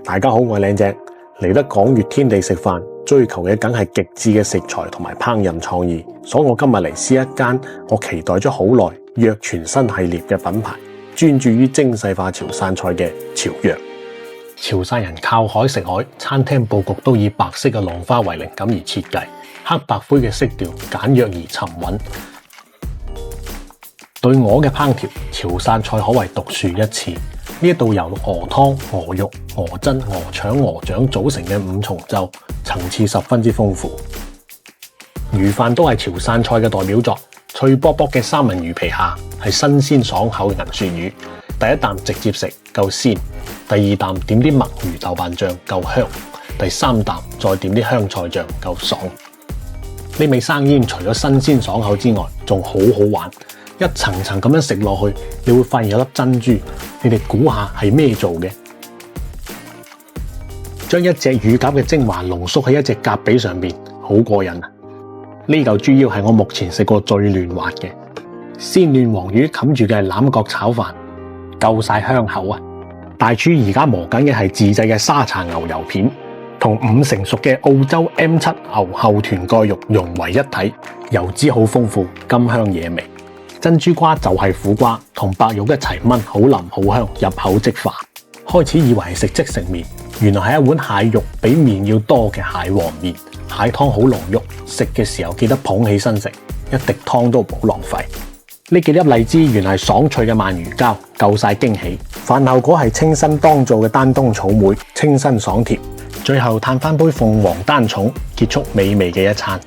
大家好，我係靚隻，嚟得港粵天地食飯，追求嘅梗係極致嘅食材同埋烹飪創意，所以我今日嚟試一間我期待咗好耐藥全新系列嘅品牌，專注於精細化潮汕菜嘅潮藥。潮汕人靠海食海，餐廳佈局都以白色嘅浪花為靈感而設計，黑白灰嘅色調簡約而沉穩。對我嘅烹調，潮汕菜可謂獨樹一幟。呢道由鵝湯、鵝肉、鵝胗、鵝腸、鵝掌組成嘅五重奏，層次十分之豐富。魚飯都係潮汕菜嘅代表作，脆卜卜嘅三文魚皮下係新鮮爽口嘅銀鱈魚，第一啖直接食夠鮮，第二啖點啲墨魚豆瓣醬夠香，第三啖再點啲香菜醬夠爽。呢味生煙除咗新鮮爽口之外，仲好好玩。一層層咁樣食落去，你會發現有粒珍珠，你哋估下係咩做嘅？將一隻乳鴿嘅精華濃縮喺一隻鴿髀上面，好過癮啊！呢嚿豬腰係我目前食過最嫩滑嘅，鮮嫩黃魚冚住嘅係欖角炒飯，夠晒香口啊！大廚而家磨緊嘅係自製嘅沙茶牛油片，同5成熟嘅澳洲 M7 牛後臀蓋肉融為一體，油脂好豐富，甘香惹味。珍珠瓜就係苦瓜，同白肉一齊炆，好腍好香，入口即化。開始以為係食即食麵，原來係一碗蟹肉比麵要多嘅蟹黃麵，蟹湯好濃郁，食嘅時候記得捧起身食，一滴湯都唔好浪費。呢幾粒荔枝原來係爽脆嘅鰻魚膠，夠晒驚喜。飯後果係清新當造嘅丹東草莓，清新爽甜。最後嘆翻杯鳳凰單重，結束美味嘅一餐。